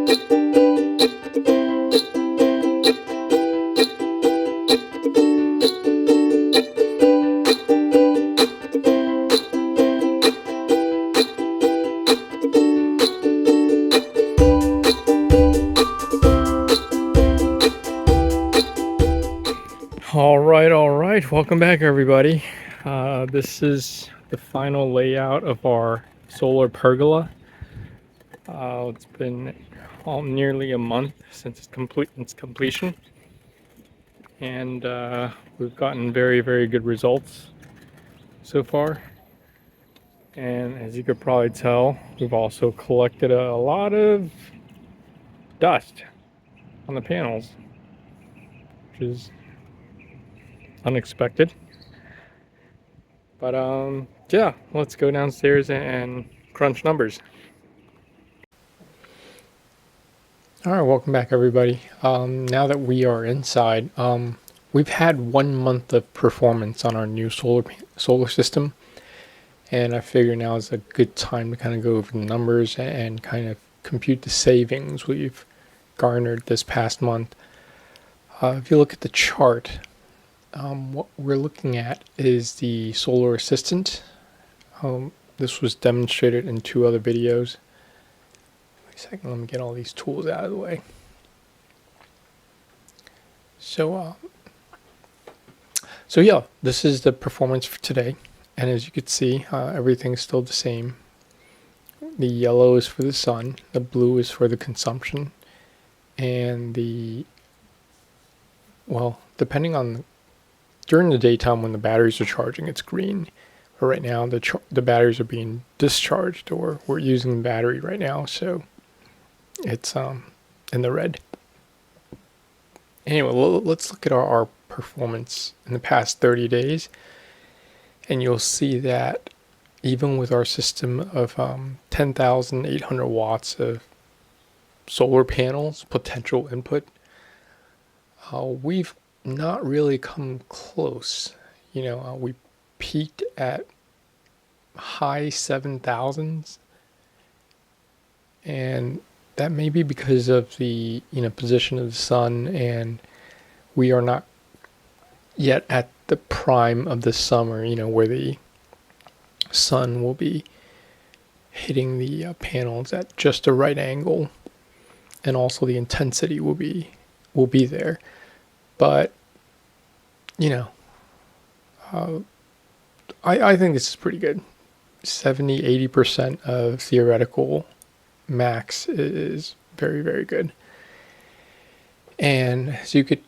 All right. Welcome back, everybody. This is the final layout of our solar pergola. It's been nearly a month since its completion, and we've gotten very, very good results so far. And as you could probably tell, we've also collected a lot of dust on the panels, which is unexpected. But yeah, let's go downstairs and crunch numbers. All right, welcome back, everybody. Now that we are inside, we've had 1 month of performance on our new solar system, and I figure now is a good time to kind of go over the numbers and kind of compute the savings we've garnered this past month. If you look at the chart, what we're looking at is the solar assistant. This was demonstrated in 2 other videos. Wait a second, let me get all these tools out of the way. So yeah, this is the performance for today, and as you can see, everything's still the same. The yellow is for the sun, the blue is for the consumption, and depending on during the daytime when the batteries are charging, it's green. But right now, the batteries are being discharged, or we're using the battery right now, so it's in the red. Anyway, let's look at our performance in the past 30 days, and you'll see that even with our system of 10,800 watts of solar panels, potential input, we've not really come close. We peaked at high 7,000s, and that may be because of the position of the sun, and we are not yet at the prime of the summer, where the sun will be hitting the panels at just the right angle, and also the intensity will be there. But I think this is pretty good. 70-80% of theoretical max is very, very good. And as you could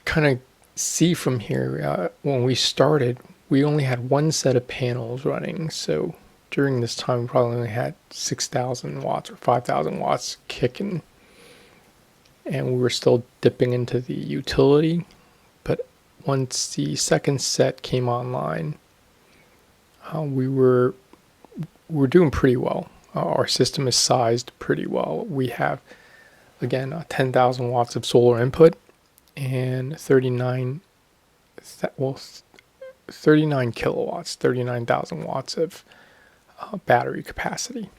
kind of see from here, when we started, we only had 1 set of panels running. So during this time, we probably only had 6,000 watts or 5,000 watts kicking. And we were still dipping into the utility. But once the second set came online, we were doing pretty well. Our system is sized pretty well. We have, again, 10,000 watts of solar input and 39 kilowatts, 39,000 watts of battery capacity.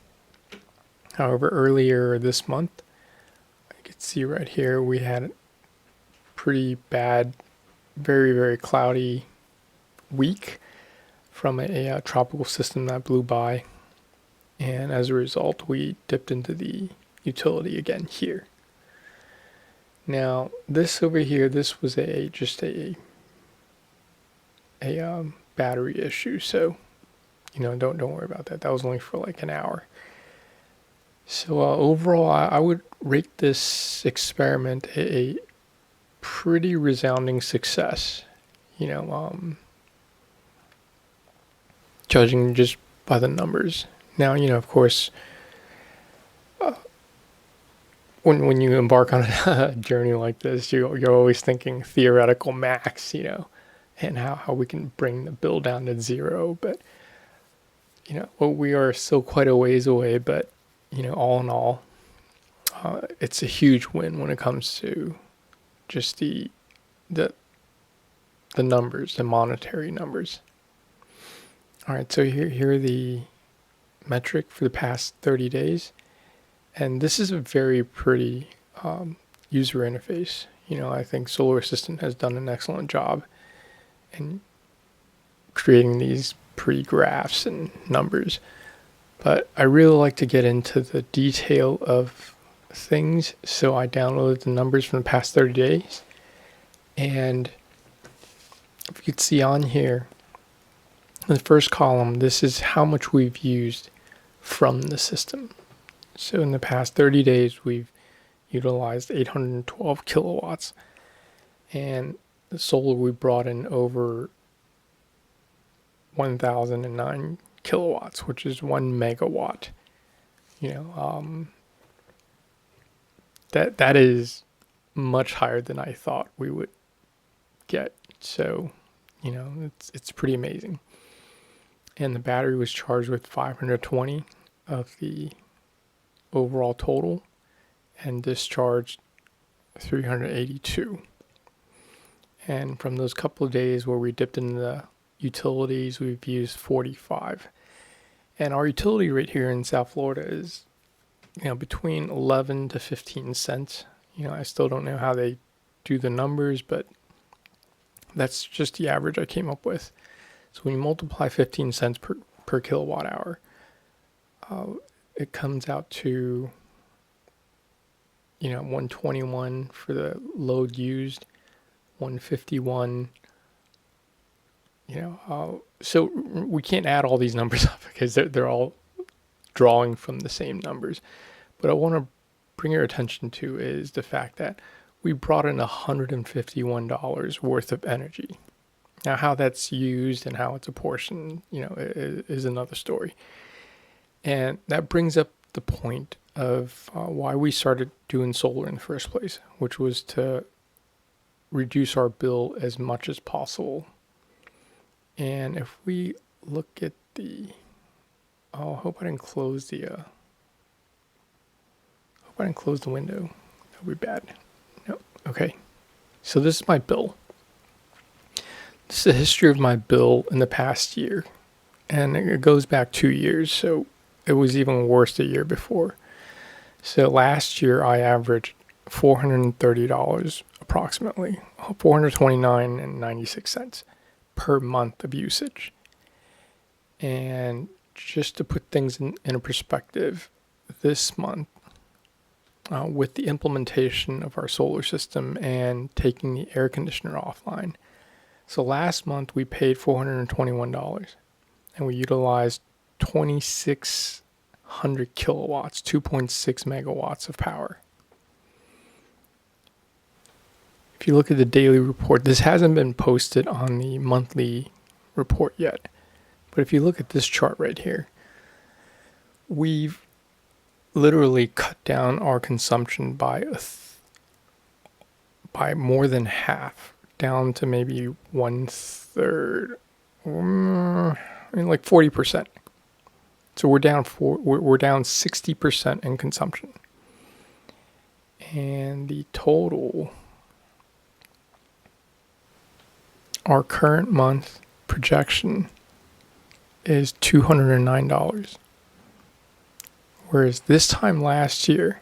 However, earlier this month, you can see right here, we had a pretty bad, very, very cloudy week from a tropical system that blew by. And as a result, we dipped into the utility again here. Now, this over here, this was just a battery issue. So, don't worry about that. That was only for like an hour. So overall, I would rate this experiment a pretty resounding success. Judging just by the numbers. Now, of course, when you embark on a journey like this, you're always thinking theoretical max, and how we can bring the bill down to zero. But, we are still quite a ways away. But, all in all, it's a huge win when it comes to just the numbers, the monetary numbers. All right, so here are the metric for the past 30 days. And this is a very pretty user interface. I think Solar Assistant has done an excellent job in creating these pretty graphs and numbers. But I really like to get into the detail of things, so I downloaded the numbers from the past 30 days. And if you could see on here, in the first column, this is how much we've used from the system. So in the past 30 days, we've utilized 812 kilowatts. And the solar, we brought in over 1,009 kilowatts, which is 1 megawatt. That is much higher than I thought we would get. So, it's pretty amazing. And the battery was charged with 520 of the overall total, and discharged 382. And from those couple of days where we dipped into the utilities, we've used 45. And our utility rate here in South Florida is, between 11 to 15 cents. I still don't know how they do the numbers, but that's just the average I came up with. So when you multiply 15 cents per kilowatt hour, it comes out to, 121 for the load used, 151. So we can't add all these numbers up because they're all drawing from the same numbers. But I want to bring your attention to is the fact that we brought in $151 worth of energy. Now, how that's used and how it's apportioned, is another story. And that brings up the point of why we started doing solar in the first place, which was to reduce our bill as much as possible. And if we look at I hope I didn't close the window. That would be bad. No. Okay. So this is my bill. This is the history of my bill in the past year. And it goes back 2 years. So it was even worse the year before. So last year I averaged $430 approximately, $429.96 per month of usage. And just to put things in a perspective, this month, with the implementation of our solar system and taking the air conditioner offline. So last month we paid $421 and we utilized 2,600 kilowatts, 2.6 megawatts of power. If you look at the daily report, this hasn't been posted on the monthly report yet. But if you look at this chart right here, we've literally cut down our consumption by more than half, down to maybe 1/3, like 40%. So we're down 60% in consumption, and the total, our current month projection is $209. Whereas this time last year,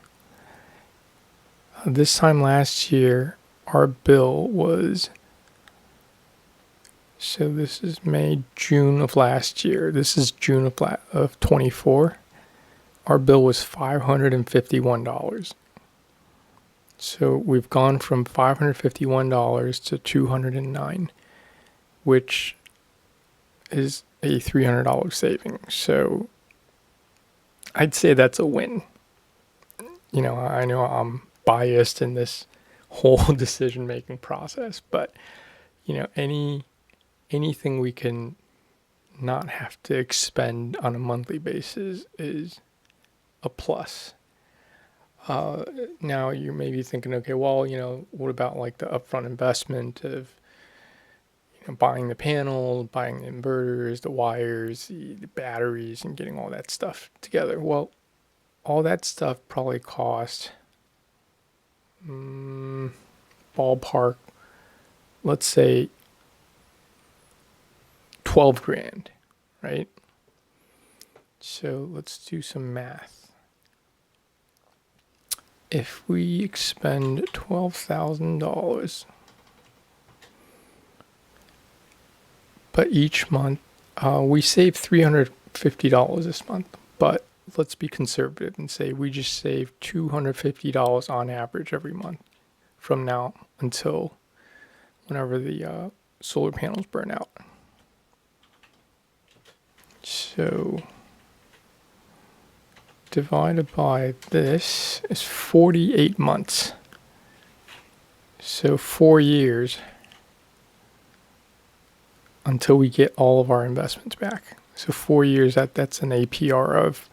our bill was, so this is June of last year. This is June of 24. Our bill was $551. So we've gone from $551 to $209, which is a $300 saving. So I'd say that's a win. I know I'm biased in this whole decision-making process, but anything we can not have to expend on a monthly basis is a plus. Now you may be thinking, okay, well, what about like the upfront investment of buying the panel, buying the inverters, the wires, the batteries, and getting all that stuff together? Well, all that stuff probably cost ballpark, let's say 12 grand, right? So let's do some math. if we expend $12,000, but each month we save $350 this month, but let's be conservative and say we just save $250 on average every month from now until whenever the solar panels burn out. So divided by this is 48 months. So 4 years until we get all of our investments back. So 4 years, that's an APR of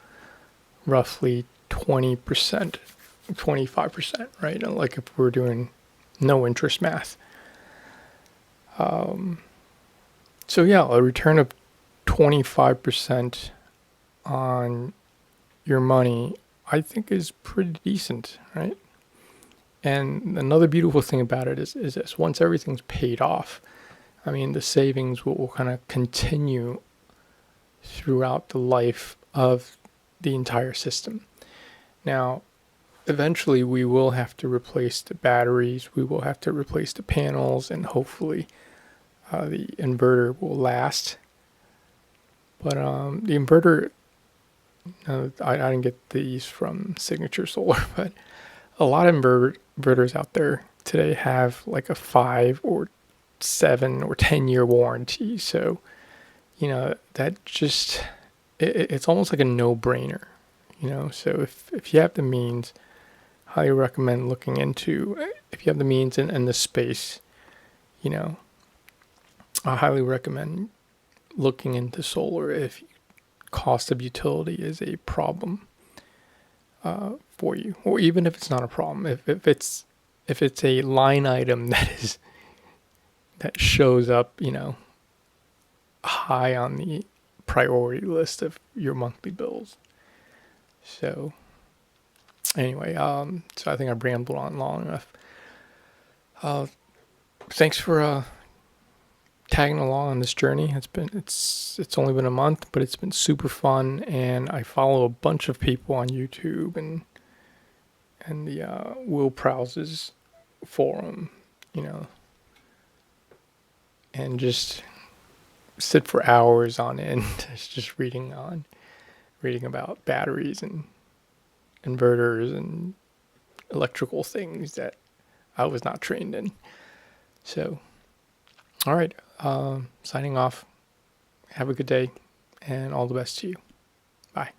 roughly 20%, 25%, right? Like if we're doing no interest math. So yeah, a return of 25% on your money, I think is pretty decent, right? And another beautiful thing about it is this: once everything's paid off, I mean, the savings will kind of continue throughout the life of the entire system. Now, eventually we will have to replace the batteries, we will have to replace the panels, and hopefully the inverter will last. But the inverter, I didn't get these from Signature Solar, but a lot of inverters out there today have like a 5 or 7 or 10-year warranty. So, that just, it's almost like a no-brainer, So if you have the means, highly recommend looking into, if you have the means and the space, I highly recommend looking into solar if cost of utility is a problem for you, or even if it's not a problem, if it's a line item that shows up, high on the priority list of your monthly bills. So anyway, so I think I rambled on long enough. Thanks for tagging along on this journey. It's only been a month, but it's been super fun, and I follow a bunch of people on YouTube and the Will Prowse's forum, and just sit for hours on end just reading about batteries and inverters and electrical things that I was not trained in. So, all right, signing off. Have a good day, and all the best to you. Bye.